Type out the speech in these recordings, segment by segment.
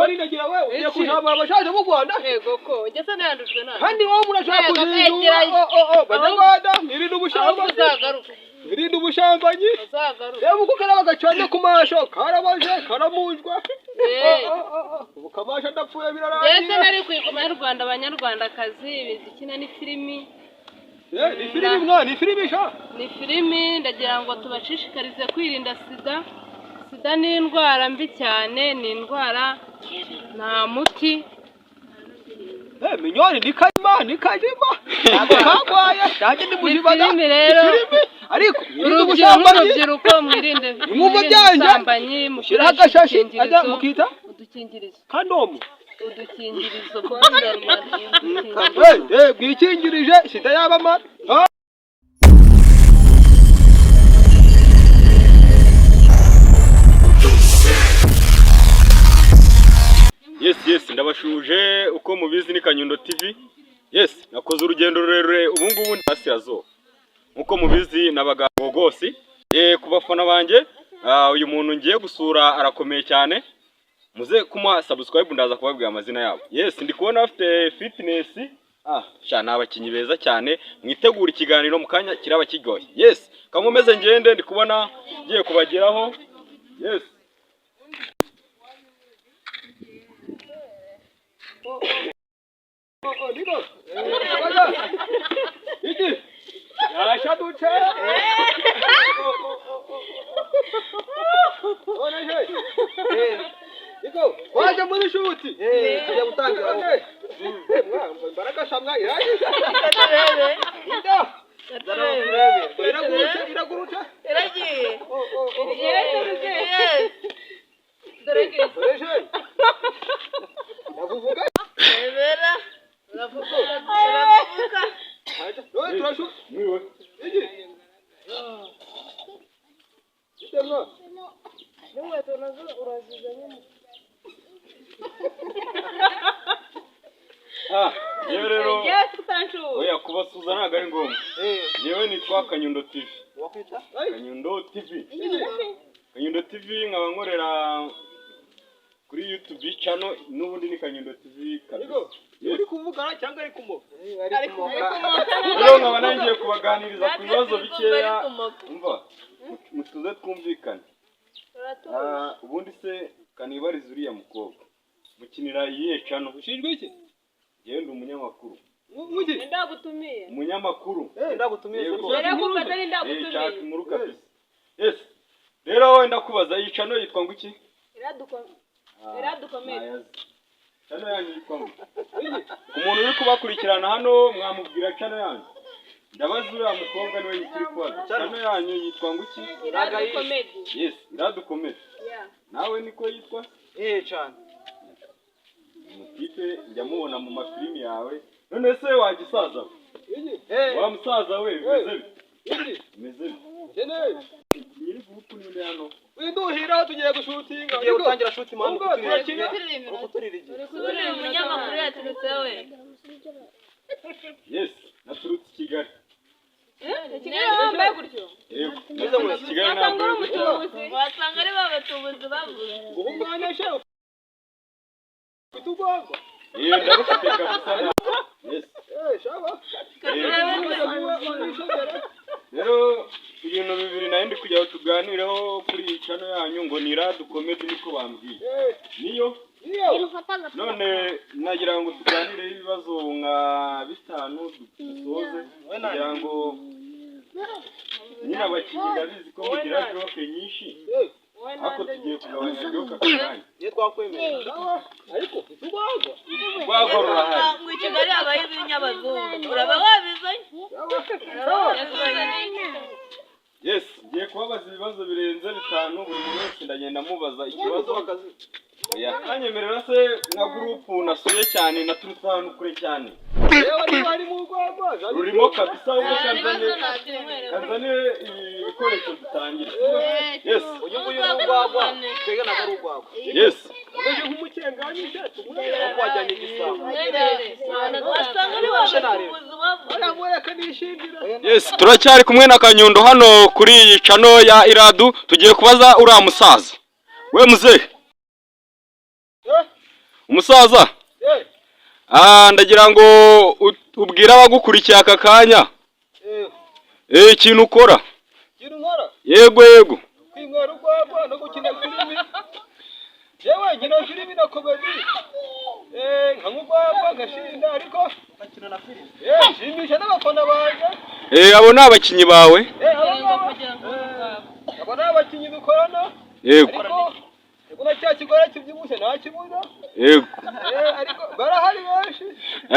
ariko ninagira wewe ugiye kujabura abashaje mu Rwanda yego ko ngese nandujwe nani kandi wowe murashaka kuzinduka banyarwanda irinde ubushambanyi irinde ubushambanyi reba uko karaba gacanye ku masho karabaje karamujwa ubukamasha ndapfuye birarangiye ngese nari kwigoma y'u Rwanda abanyarwandakazi bizikina ni filimi ni filimi mwana ni filimi sha ni filimi ndagira ngo tubashishikarize kwirinda sida ni indwara mbi cyane ni indwara nta muti minyoni ni kajima kagwaye cyane ni mujibana filimi rero ariko urubyiruko mwirinde imvugo byanje mushira agashashi ajya mukita udukingirizo kandomo udukingirizo bwikingirije sida yabamara Yes ndabashuje uko mubizi ni Kanyundo TV. Yes nakoze urugendo rurerure ubungubu ndasirazo. Uko mubizi nabagabo gose kubafana banje uyu muntu ngiye gusura arakomeye cyane. Muze kuma subscribe ndaza kubabwira amazina yabo. Yes ndi kubona afite fitness shana abakinyi beza cyane mwitegura ikiganiro mukanya kiraba kigoye. Yes kamumeze ngende ndi kubona ngiye kubageraho. Yes Nino. Iki. Yarasha duce. Ona he. Iko, waje muri shuti. Tujya gutangira. Baraka shamwa iraje. Nda. Iragurutse. Iragiye. Dorege. Navuga. Ebera. Navuga. Oi, trashu. Niwe. Iki. Itemwa. Niwe tonazo urazizanye. Rero. Yes, Sancho. Oya kubasuza ntago ari ngombwa. Yewe nitwa Kanyundo TV. Wakwita? Kanyundo TV. Kanyundo TV nkaba nkorera kuri YouTube channel n'ubundi ni Kanyundo TV kabisa. Uri kuvugana cyangwa ari kumoka? Ari kumoka. Rero nkaba nangiye kubaganiriza ku bibazo bikeya. Umva. Mutuze twumvikane. Ubundi se kanibariza uriya mukobwa. Mukinira iyihe channel? Ushinjwe iki? Genda umunyamakuru. Mugi? Ndagutumiye. Umunyamakuru. Ndagutumiye. Rero gufata ndagutumiye. Chaka inkuru kabisa. Yes. Rero wowe ndakubaza iyi channel yitwa ngo iki? Iradukomeye. Channel yanyu yitwa ngo? Umuntu uri kubakurikirana hano mwamubwira channel yanyu. Ndabaza uriya mukobwa niwe yitiri kwaza. Channel yanyu yitwa ngo iki? Iradukomeye. Yes, iradukomeye. Yeah. Nawe niko yitwa? Cyane. Mutipe njya mubona mu mafilimi yawe. None se wagisaza? Wa musaza we bimeze bite? Bimeze bite? Nyiri kubukuninde hano. Winduhira tugiye gushutinga. Tugiye gutangira shoot man. Uri umunyamakuru yaturutse we. Yes, naturutse Kigali. Kigali wambaye gutyo? Yego, naturutse Kigali nambaye gutyo. Wasanga ari babatubuzi bavuze. Ubu mwana shefu. Kutugwagwa. Ndabufite kabisa. Yes. Shaba. Rero ibintu bibiri nayo ndi kujya tuganireho kuri iyi channel yanyu ngo niradukomeye niko bambwiye. Niyo none nagira ngo tuganire ibibazo nka bitanu dusoze kugira ngo nyina abakinyi ndabizi ko mugira joke nyinshi ako tugiye kugabanya joke akanya Ye twakwemeye. ariko tugwagwa rurahari Ngo Kigali abaye ibinyabazungu uraba wabizanye. Yes, ngiye kubabaza ibibazo birenze bitanu buri wese ndagenda mubaza ikibazo yakanyemerera se na group nasuye cyane naturutse ahantu kure cyane. Yewe bari mu Rwanda rurimo kabisa uko Tanzania ibikoresho dutangira. Yes, Uyu nguyu n'ugwagwa, twege na garugwagwa. yes. Ameje nk'umukenganyi cyacu Kwajyanye igisabo. Wasanga ari babatubuzi bavuze. Aramwereka nishindira. Yes, turacyari kumwe na Kanyundo hano kuri iyi channel ya Iradu tugiye kubaza uriya musaza. We muzehe. Umusaza, ndagira ngo ubwire abagukurikiye aka kanya. Ikintu ukora. Ikintu nkora? Yego yego. Kwinywera urwagwa no gukina filimi. Yewe nkina filimi na komedi. Nkanywa urwagwa ngashinda ariko nkakina na filimi. Nshimisha n'abafana banjye. Abo ni abakinnyi bawe? Abo ni abakinnyi dukorana. Yego. Ariko na cya kigore kibyibushye ntakibuza. Yego. Ariko barahari benshi.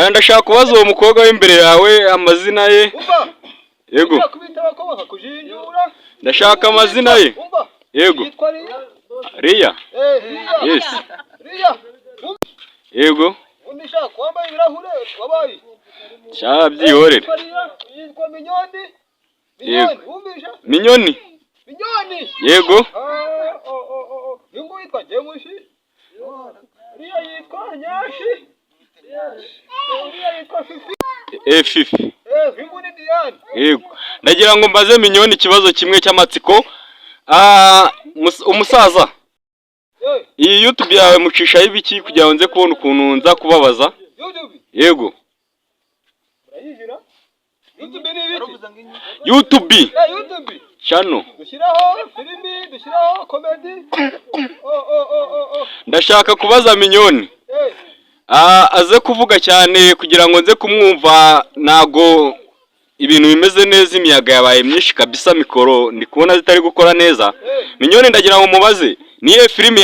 Ndashaka kubaza uwo mukobwa w'imbere yawe amazina ye. Umva. Yego. Kubita bakoba kujinjura. Ndashaka amazina ye. Umva. Yego. Yitwa Ria. Ria? Ria. Yes. Ria. Yego. Unisha kwambaye ibirahure wabaye. Byihorere. Yitwa Minyoni. Yego. Umbisha? Minyoni? Minyoni. Yego. Yungu yitwa Jemushi. Ria yitwa Nyashi. Ria yitwa Fifi. Fifi. Yungu ni Diane. Yego. Ndagira ngo mbaze Minyoni ikibazo kimwe cy'amatsiko. Umusaza. Iyi YouTube yawe mucishaho ibiki kugira ngo nze kubona ukuntu nza kubabaza? YouTube. Yego. Urayijira? YouTube ni ibiki? YouTube. YouTube. Channel. Dushyiraho filimi, dushyiraho comedy. Ndashaka kubaza Minyoni. Aze kuvuga cyane kugira ngo nze kumwumva, nago ibintu bimeze neza, imiyaga yabaye myinshi kabisa, mikoro ndi kubona zitari gukora neza. Minyoni ndagira ngo mubaze, niye filimi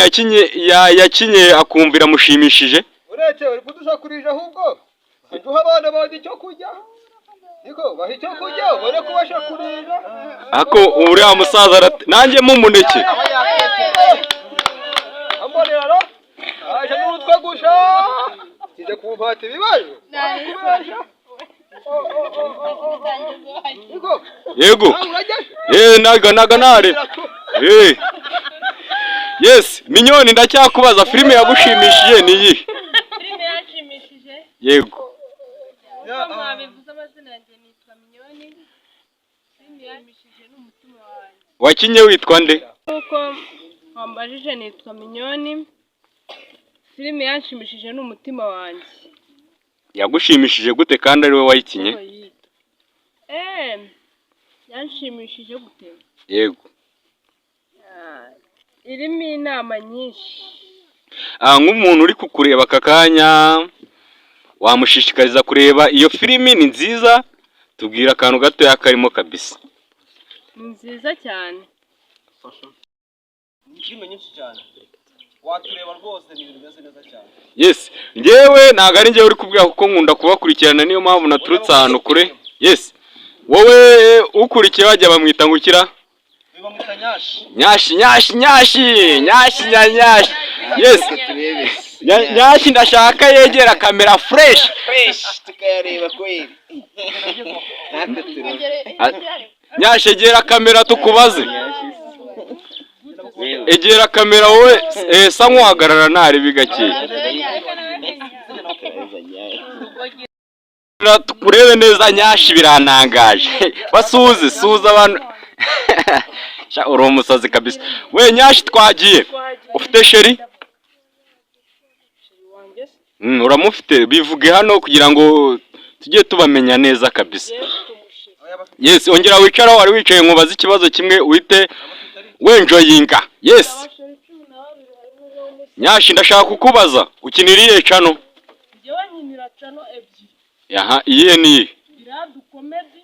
yakinye akumvira mushimishije? Uretse uri kudusakurije ahubwo duha abana bawe icyo kurya. Niko baha icyo kurya ubone kubasha kurira. Ako uriya musaza nanjye mumuneke. Amborera aje n'urutwe gusha. Kije kumpata ibibazo. Yego. Naga nare. Yes, Minyoni ndacyakubaza, filime yagushimishije ni iyi? Filime yashimishije? Yego. Mwabivuze amazina yanjye nitwa Minyoni. Filime yashimishije n'umutima wanjye. Wakinye witwa nde? Uko wambajije nitwa Minyoni. Filime yashimishije n'umutima wanjye. Yagushimishije gute kandi ari we wayikinye? Yanshimishije gute? Yego. Irimo inama nyinshi. Nk'umuntu uri kukureba aka kanya, wamushishikariza kureba iyo filimi? Ni nziza, tubwira akantu gato yakarimo kabisa. Ni nziza cyane. Ni filime nyinshi cyane. Watureba rwose ni ibintu bimeze neza cyane. Yes, njyewe ntago ari njyewe uri kubwira kuko nkunda kubakurikirana, niyo mpamvu naturutse ahantu kure. Yes. Wowe ukurikiye wajya bamwita ngukira? Bamwita Nyashi. Nyashi. Yes. Nyashi ndashaka yegera kamera fresh tukayareba kweli. Nyashi egera kamera tukubaze. Egera kamera wowe sa nk'uhagarara ntari bigake. Tukurebe neza Nyashi, biranangaje. Suza abantu. Uri umusazi kabisa. We Nyashi twagiye. Ufite sheri? Uramufite? Bivuge hano kugira ngo tujye tubamenya neza kabisa. Yes, ongera wicara, wari wicaye nkubaza ikibazo kimwe uhite wenjoyinga. Yes. Nyashi ndashaka kukubaza, ukiniriye channel? Jewe nkinira channel ebyiri. Iyihe ni? Iradu comedy.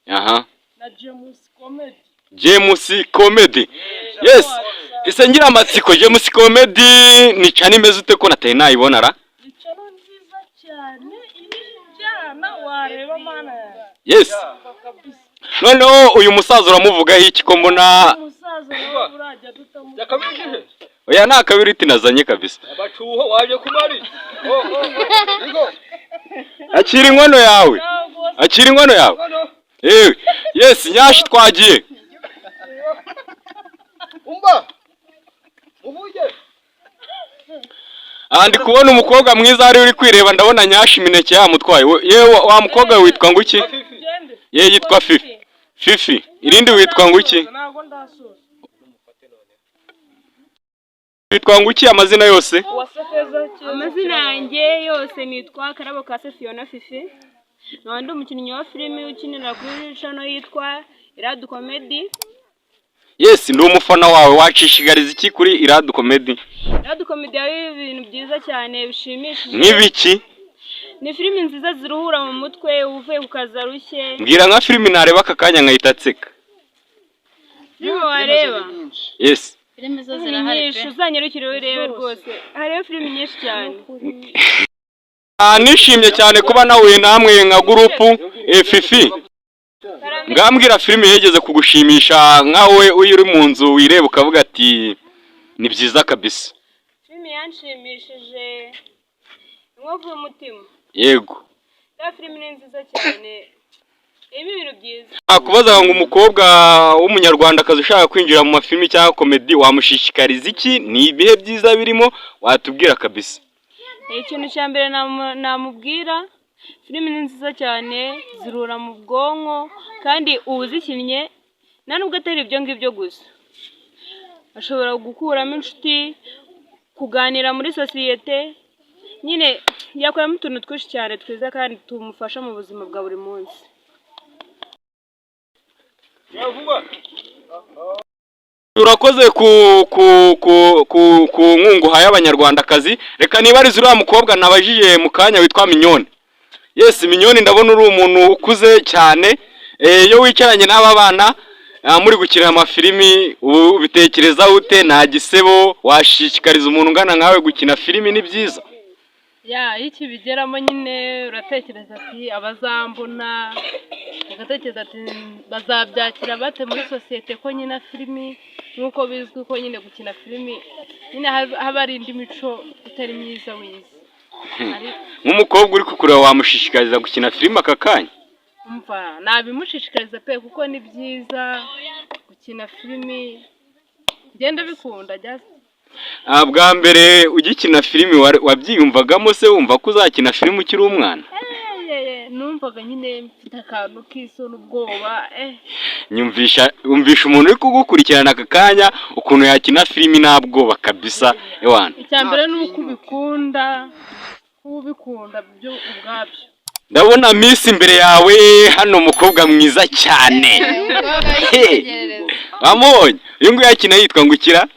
Na James comedy. James comedy. Yes. Ise ngira amatsiko, James comedy ni cyane imeze ute ko nateye nayibona ra? Ni channel nziza cyane, irijyana wareba mana. Yes. Noneho uyu musaza uramuvuga iki ko mbona? Umusaza urajya dutamu. Yakabirije? Oya nta kabiriti nazanye kabisa. Abacuho waje kumari. Akira inkono yawe. Yes, Nyashi twagiye. Umba. Mubuje. Ndi kubona umukobwa mwiza ari uri kwireba, ndabona Nyashi imineke yamutwaye. Yewe wa mukobwa witwa nguki? Yitwa Fifi. Irindi witwa nguki? Witwa nguki amazina yose? Amazina yanjye yose nitwa Karabo ka Fiona Fifi. Ndi umukinnyi wa filime ukinira kuri channel yitwa Iradu Comedy. Yes, ndi umufana wawe. Wacishigariza iki kuri Iradu Comedy? Iradu Comedy ari ibintu byiza cyane bishimishije. Nk'ibiki? Ni filime nziza ziruhura mu mutwe uvuye ku kazi arushye. Mbwira nka filime nareba akakanya nkahita nseka. Filime wareba? Yes. Filime zo zirahari pe. Uzanyarukire urebe rwose. Hariyo filime nyinshi cyane. Nishimye cyane kuba nahuye namwe nka gurupu Fifi. Ngambwira filime yegeze kugushimisha nkawe uri mu nzu wireba ukavuga ati ni byiza kabisa. Filime yanshimishije inkovu y'umutima. Yego. Ya filime ni nziza cyane. Ibintu byiza. Akubaza ngo umukobwa w'umunyarwandakazi ushaka kwinjira mu mafilimi cyangwa komedi wamushishikariza iki? Ni ibihe byiza birimo watubwira kabisa. Ikintu cya mbere namubwira filime ni nziza cyane zirura mu bwonko kandi ubuzikinnye nta nubwo atari ibyo ngibyo gusa. Ashobora gukuramo inshuti, kuganira muri sosiyete, nyine yakoramo utuntu twinshi cyane twiza kandi tumufasha mu buzima bwa buri munsi. Urakoze ku nkungu y'abanyarwandakazi. Reka nibarize uriya mukobwa nabajije mu kanya witwa Mignone. Yes, Mignone ndabona uri umuntu ukuze cyane. Iyo wicaranye n'aba bana muri gukina amafilimi ubitekereza ute? Nta gisebo washishikariza umuntu ungana nkawe gukina filimi? Ni byiza. Ya, iki bigeramo nyine uratekereza ati abazambona, ugatekereza ati bazabyakira bate muri sosiyete ko nyina filimi nkuko bizwi ko nyine gukina filimi nyine haba ari indi mico itari myiza wize. Nk'umukobwa uri kukureba wamushishikariza gukina filimi aka kanya? Umva, nabimushishikariza pe kuko ni byiza gukina filimi. Genda bikunda just. Bwa mbere ugikina filimi wabyiyumvagamo se wumva ko uzakina filimi ukiri umwana? Numvaga nyine mfite akantu k'isoni ubwoba. Umvisha umuntu uri kugukurikirana aka kanya ukuntu yakina filimi nta bwoba kabisa. Icyambere ni uko ubikunda, byo ubwabyo. Ndabona Miss imbere yawe hano, umukobwa mwiza cyane. Wamubonye? Uyu nguyu yakina yitwa ngukira?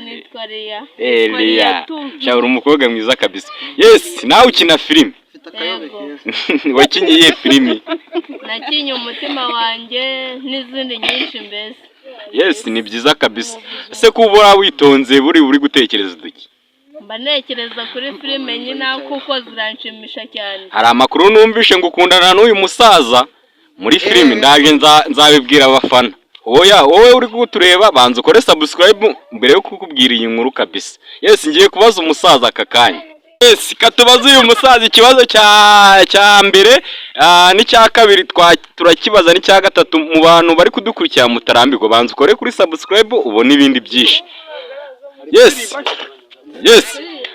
Nitwa Lia. Lia. Cyabura umukobwa mwiza kabisa. Yes, nawe ukina filimi? Wakinye iyihe filimi? Nakinye umutima wanjye n'izindi nyinshi mbese. Yes, ni byiza kabisa. Ese kuba witonze buri gutekereza duki? Mba nekereza kuri filime nyina kuko ziranshimisha cyane. Hari amakuru numvishe ngo ukundana n'uyu musaza muri filimi. Ndaje nzabibwira abafana. Wowe uri kutureba banza ukore subscribe mbere yo kukubwira iyi nkuru kabisa. Yes, ngiye kubaza umusaza aka kanya. Yes, katubaza uyu musaza ikibazo cya mbere n'icya kabiri turakibaza n'icya gatatu. Mu bantu bari kudukurikira mutarambirwa banza ukore kuri subscribe ubone ibindi byinshi. Yes,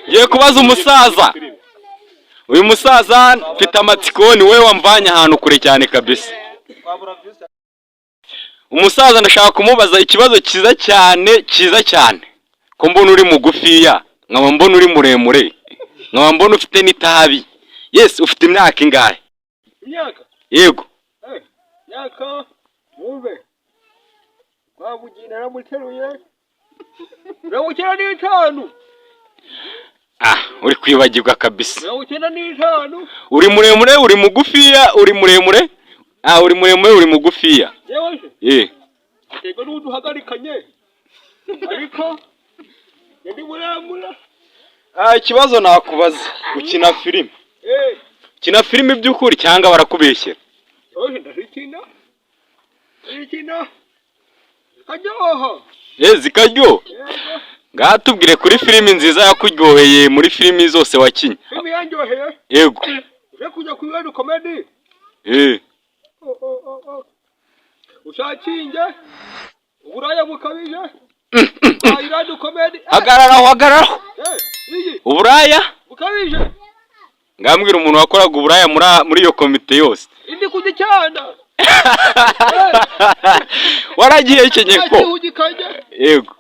ngiye kubaza umusaza. Uyu musaza mfite amatsiko, ni wowe wamvanye ahantu kure cyane kabisa. Umusaza ndashaka kumubaza ikibazo cyiza cyane. Ko mbona uri mugufiya, nkaba mbona uri muremure, nkaba mbona ufite n'itabi. Yes, ufite imyaka ingahe? Imyaka? Yego. Imyaka mube. Wabugina naramuteruye. Uramukira n'itanu. Uri kwibagirwa kabisa. Uramukira n'itanu. Uri muremure, uri mugufiya, uri muremure? Uri muremure, uri mugufiya. Yewe. Ego n'uduhagarikanye. Ariko ndi muremure. Ikibazo nakubaza, ukina filimi? Ukina filimi by'ukuri cyangwa barakubeshyera? Ndakina. Karyoha. Zikaryoha. Ngaha tubwire kuri filimi nziza yakuryoheye muri filimi zose wakinye. Filimi yanjyoheye? Yego. Uje kujya ku Iradu Comedy? Ushakinge? Uburaya bukabije? Iradu Comedy? Hagararaho. Uburaya? Bukabije? Ngambwira umuntu wakoraga uburaya muri iyo komite yose. Indi kuzicyana. Waragiye ikenye ko? Yego.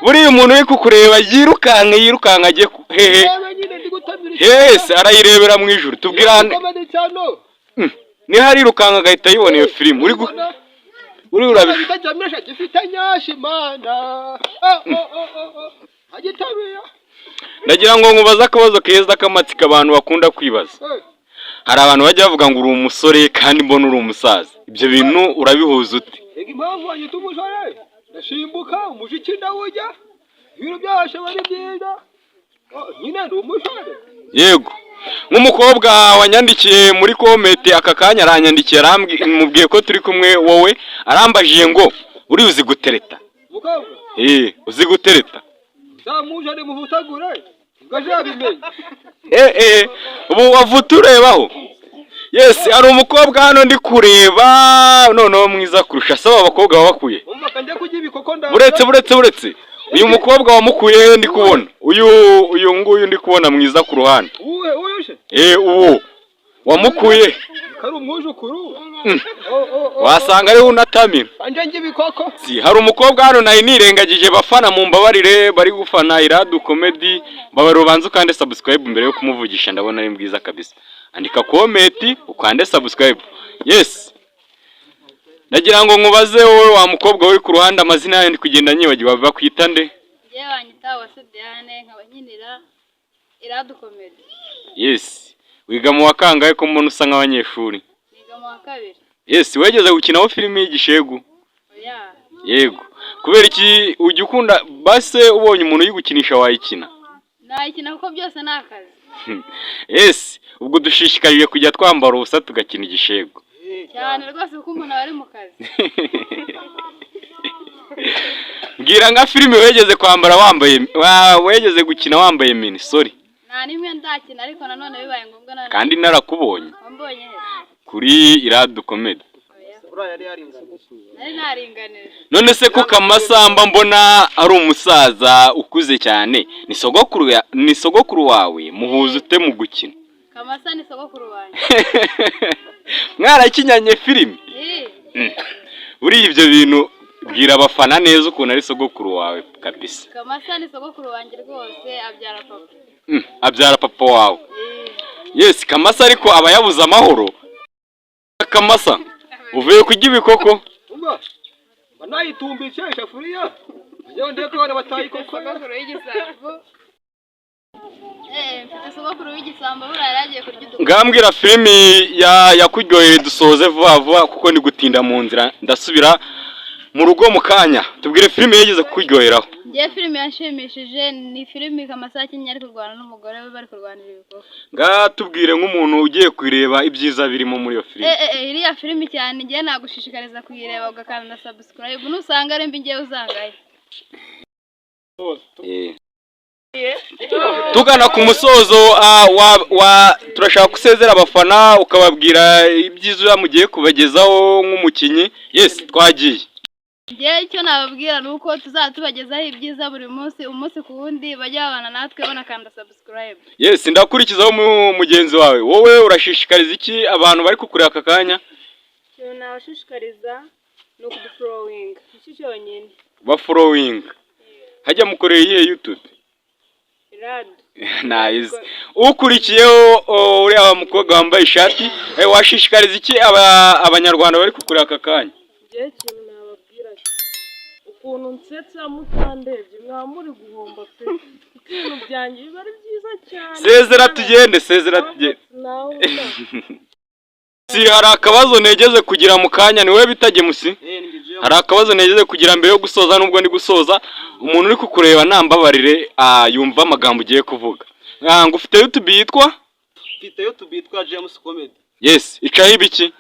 buriya umuntu uri kukureba yirukanka agiye hehe hese arayirebera mu ijuru tubwirane niho arirukanka agahita yibona iyo filime uri urabifite gifite nyashi mana agitabira ndagira ngo nkubaze akabazo keza k'amatsiko abantu bakunda kwibaza hari abantu bajya bavuga ngo uri umusore kandi mbona uri umusaza ibyo bintu urabihuza ute impamvu wanyita umusore ndashimbuka umuziki ndawujya ibintu byabasha bari byiza nyine ni umusore yego nk'umukobwa wanyandikiye muri komenti aka kanya aranyandikiye mubwiye ko turi kumwe wowe arambajiye ngo uri uzi gutereta uzi gutereta zamujane muvutagure ngajabimenye ubu wavuta urebaho yes hari umukobwa hano ndi kureba noneho mwiza kurusha asaba abakobwa babakuye buretse uyu mukobwa wamukuye ndi kubona uyu nguyu ndi kubona mwiza ku ruhande uwo wamukuye kari umwujukuru wasanga ariho unatamira hari umukobwa hano nayo nirengagije bafana mu mbabarire bari gufana Iradu Comedy babari ubanza ukande subscribe mbere yo kumuvugisha ndabona ari mbwiza kabisa andika comment ukande subscribe yes ndagira ngo nkubaze wowe wa mukobwa uri ku ruhande amazina yawe ndi kugenda nyibagirwa bakwita nde je wanyita Wasediane nkabanyinira Iradu Comedy yes wiga mu wakangaye ko mbona usa nk'abanyeshuri wiga mu wa kabiri yes wegeze gukinaho filime y'igishegu oya yego kubera iki ujya ukunda base ubonye umuntu yigukinisha wayikina nayikina kuko byose nakazi yes ubwo dushishikarije kujya twambara ubusa tugakina igishegu cyane rwose kuko umuntu ari mu kazi mbwira nka filime wegeze kwambara wegeze gukina wambaye mini sorry nta nimwe ndakina ariko nanone bibaye ngombwa none kandi narakubonye wambonye he kuri Iradu Comedy nari naringanije none se ko Kamasamba mbona ari umusaza ukuze cyane ni sogokuru wawe muhuza ute mu gukina Kamasa ni sogokuru wanjye mwarakinyanye filime buri ibyo bintu bwira abafana neza ukuntu ari sogokuru wawe kabisa Kamasa ni sogokuru wanjye rwose abyara papa abyara papa wawe yes Kamasa ariko aba yabuze amahoro Kamasa uvuye kujya ibikoko banayitumbishe ishafuriya yewe ndeko bana batayikoko sogokuru y'igisambo mfite sogokuru w'igisambo buraya yaragiye kurya uduko ngambwira filime yakuryoheye dusoze vuba kuko ni gutinda mu nzira ndasubira mu rugo mu kanya tubwire filime yageze kukuryoheraho ngiye filime yanshimishije ni filime Kamasa yakinnye ari kurwana n'umugore we bari kurwanira ibikoko tubwire nk'umuntu ugiye kwireba ibyiza birimo muri iyo filime iriya filime cyane ngiye nagushishikariza kuyireba ugakanda na subscribe nusanga ari mbi ngiye uzangaye tugana ku musozo turashaka gusezera abafana ukababwira ibyiza mugiye kubagezaho nk'umukinnyi yes twagiye ngiye icyo nababwira ni uko tuzatubagezaho ibyiza buri munsi umunsi ku wundi bajya babana natwe banakanda subscribe yes ndakurikizaho mugenzi wawe wowe urashishikariza iki abantu bari kukureba aka kanya cyo nabashishikariza no kudufollowing iki cyonyine following hajya mukoreye iyihe YouTube Iradu nice ukurikiyeho uriya mukobwa wambaye ishati washishikariza iki abanyarwanda bari kukureba aka kanya ngiye kintu nababwira ukuntu nsetsa mutandebye mwamuri guhomba pe ibintu byanjye biba ari byiza cyane sezera tugende si hari akabazo negeze kugira mu kanya ni wowe bitage musi hari akabazo negeze kugira mbere yo gusoza nubwo ndi gusoza umuntu uri kukureba nambabarire yumva amagambo ugiye kuvuga ngo ufite YouTube yitwa James Comedy yes icaho ibiki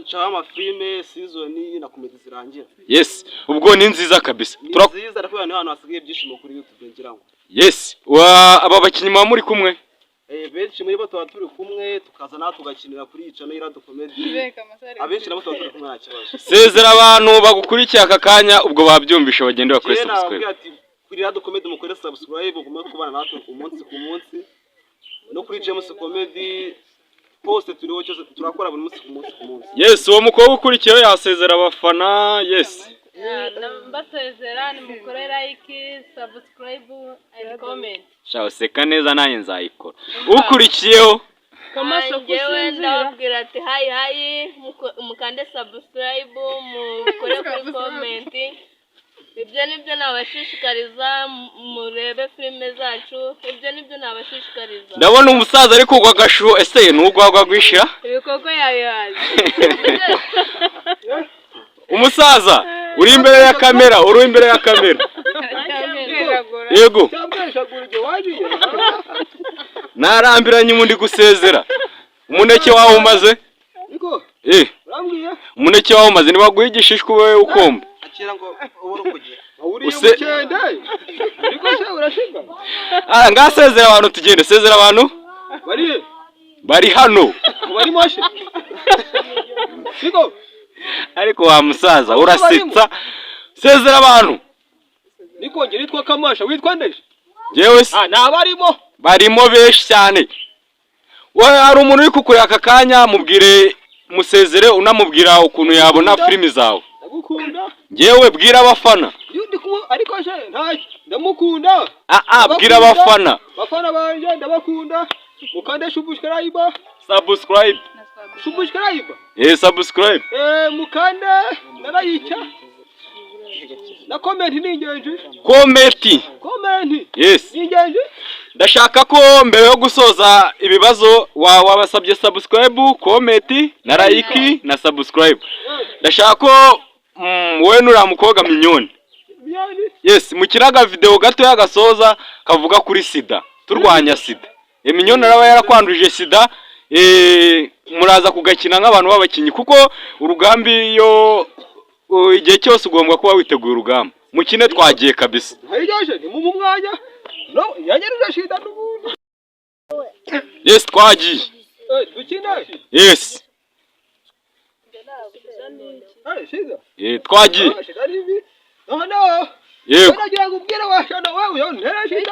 icaho amafilime season na comedy zirangira yes ubwo ni nziza kabisa nziza ariko hano hasigaye byishimo kuri YouTube ngira ngo yes aba bakinyi mwa muri kumwe benshi muri bo tuba turi kumwe tukaza natwe tugakinira kuri yica no Iradu Comedy abenshi nabo tuba turi kumwe nta kibazo sezera abantu bagukurikiye aka kanya ubwo babyumvisha bagende bakore subscribe kuri Iradu Comedy mukore subscribe ugume kubana natwe umunsi ku munsi no kuri James Comedy poste turiho cyose turakora buri munsi ku munsi yes uwo mukobwa ukurikiyeho yasezera abafana yes mbasezera nimukore like subscribe and comment. Shaho seka neza nanjye nzayikora. Ukurikiyeho Kamaso Njyewe kusinzira. ndababwira ati hayi mukande subscribe mukore kuri comment. Ibyo nibyo nabashishikariza murebe filime zacu. Ibyo nibyo nabashishikariza. ndabona umusaza ari kugwa gashu ese n'ugwagwa gwishira. Ibikoko yabihaze. Umusaza uri imbere ya kamera, uri imbere ya kamera. Yego. Narambiranye umundi gusezera. Umuneke wawe umaze? Niko. Urambwiye? Umuneke wawe umaze nibaguha igishishwa wewe ukomba. Akira ngo ubura kugira. Uri umukende. Niko se urashinga. Ngasezera abantu tugende sezera abantu. Bari hano. Bari moshe. Niko. Ariko wa musaza urasitsa. Sezera abantu. Niko nge nitwa Kamasha witwa ndeje? Jewe se. Nabarimo. Barimo beshi cyane. Wowe hari umuntu uri kukureka aka kanya mubwire musezere unamubwira ukuntu yabona filimi zawe. Ndagukunda. Jewe bwira abafana. Ariko je ndamukunda. Bwira abafana. Bafana banje ndabakunda. Mukande subscribe. Subscribe. Subscribe. Mukande narayica. Na comment ni ingenzi. Comment. Yes. Ni ingenzi. Ndashaka ko mbere yo gusoza ibibazo wabasabye subscribe, comment, na like na subscribe. Ndashaka ko wowe nura mukoga minyoni. Yes, mukiraga video gato yagasoza kavuga kuri sida. Turwanya sida. Minyoni araba yarakwanduje sida. Muraza kugakina nk'abantu b'abakinyi kuko urugambi yo igihe cyose ugomba kuba witeguye urugamba. Mukine twagiye kabisa. Hayiryaje ni mu mwanya. No, yanyeruje shida n'ubundi. Yes, twagiye. Dukina. Yes. Shida. Twagiye. No. Yego. Nagira kubwira washana wewe yo ntera shida.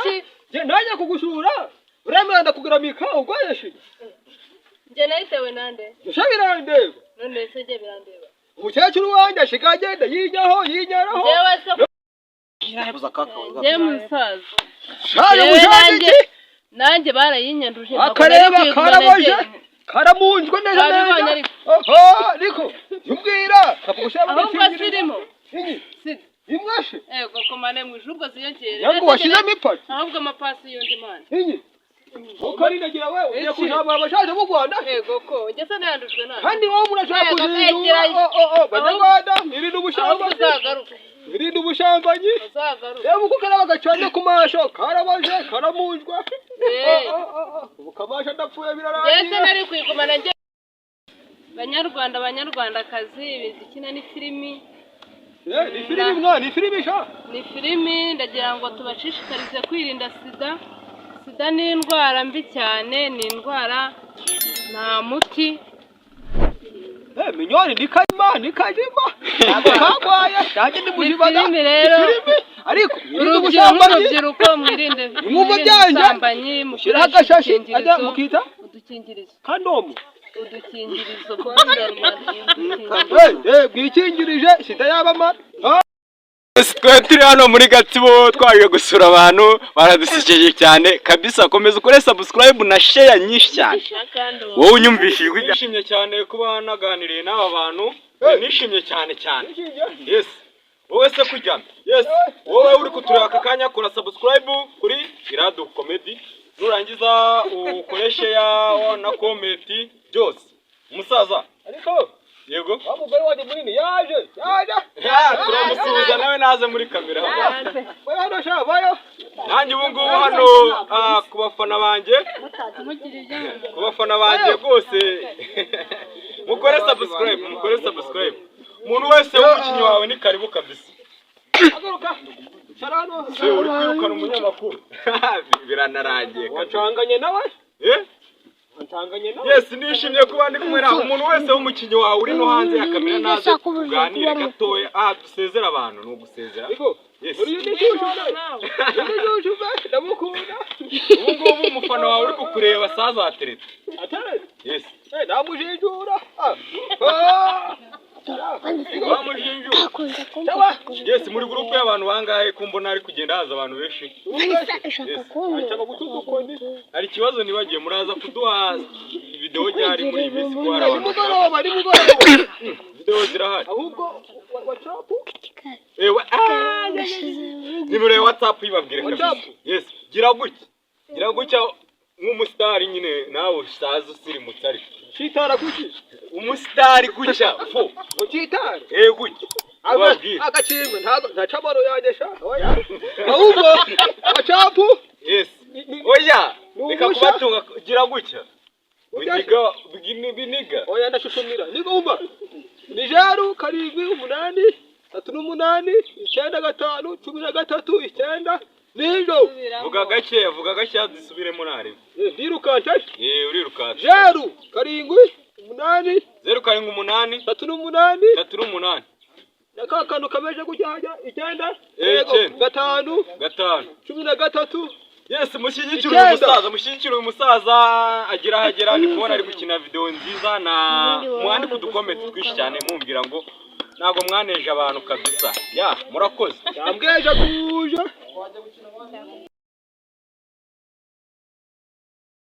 Je najya kugushura. Uremera ndakugiramika ugoye shida. Je nayitewe nande. Ushabira ndeba. None se je birandeba. Umukecuru wanjye ashikagenda yijyaho yinyaraho. Jewe se Je musaza. Shaya mujanje. Nanjye barayinyanduje akareba karaboje. Karamunjwe neza neza. Oho, niko. Yumbwira. Ahubwo sirimo. Sidi. Imwashe. Ego komane mwijubwo ziyongere. Yangu washizemo ipati. Ahubwo amapasi yundi mana. Inyi. Ukari nagira wewe ugiye kujaba abashaje mu Rwanda. Ego ko ngese nandujwe nande. Kandi wowe murashaka kuzindura. Banyarwanda irinde ubushamba. Irinde ubushambanyi. Reba uko karaba gacanye ku masho karabaje karamunjwa. Ubukamasha ndapfuye birarangiye. Ngese nari kwigumana nge. Banyarwandakazi bizikina ni filimi. Ni filimi mwana, ni filimi sha. Ni filimi ndagira ngo tubashishikarize kwirinda sida. Sida ni indwara mbi cyane, ni indwara nta muti. Minyoni ni kayima, ni kajima. Ntabwo kagwaye, nanjye ndi mujibana. Filimi rero. Ariko urubyiruko mwirinde. Mwumva byanje. Mushyira agashashi ajya mukita udukingirizo. Kandomo. Udukingirizo bwikingirije sida yabama. Twe turi hano muri Gatsibo twaje gusura abantu baradusekeje cyane kabisa. Komeza ukore subscribe na share nyinshi cyane. Wowe unyumvishijwe nishimye cyane kuba naganiriye n'aba bantu. Nishimye cyane. Yes. Wowe se kujyana. Yes. Wowe uri kutureba aka kanya kora subscribe kuri Iradu Comedy. Nurangiza ukoreshe ya na comment byose. Umusaza. Ariko yego. Umugore wanjye munini yaje. Turamusubiza nawe naze muri kamera. Bayo sha bayo. Nanjye ubu ngubu hano ku bafana banjye. Ku bafana banjye rwose. Mukore subscribe. Umuntu wese w'umukinnyi wawe ni karibu kabisa. Agaruka. Sharano. Se uri kwirukana umunyamakuru. Biranarangiye. Wacanganye nawe? Yes, nishimye kuba ndi kumwe nawe. Umuntu wese w'umukinnyi wawe uri no hanze ya kamera naze kuganira gatoya. Dusezera abantu no gusezera. Yes. Uri ndishushuka. Ndamukunda. Ubu ngubu umufana wawe uri kukureba saza ateretse. Ateretse? Yes. Namujijura. Wamushinju. Yes, muri groupe y'abantu bangahe ko mbona ari kugenda haza abantu benshi. Achaka gutudukoni. Hari ikibazo nibagiye muraza kuduha video ryari muri minsi ko hari abantu. Bari mugoroba. Video zirahari. Ahubwo WhatsApp. Nimero ya WhatsApp ibabwire kabisa. Yes, gira gutya nk'umusitari nyine nawe usaza usiri mutari. Chitara kuki? Umusitari gutya fo. Chitara. Gutya. Ababwire. Agacimwe nta camaro yagesha. Oya. Ahubwo WhatsApp. Yes. Oya. Reka kubatunga gira gutya. Biniga. Oya ndashushumira. Nigomba. Nijeru karindwi umunani 38 95 13 Nijo. Vuga gake zisubiremo nare. Ndirukante. Urirukante. Jeru karindwi umunani 0 38 Nakakano kameje kujyaja 9 5 13 Yes, mushyigikira uyu musaza agira hagera ndi kubona ari gukina video nziza na mwandi kudukomete twishi cyane mumbwira ngo nago mwaneje abantu kabisa. Ya, murakoze. Yambweje kuje.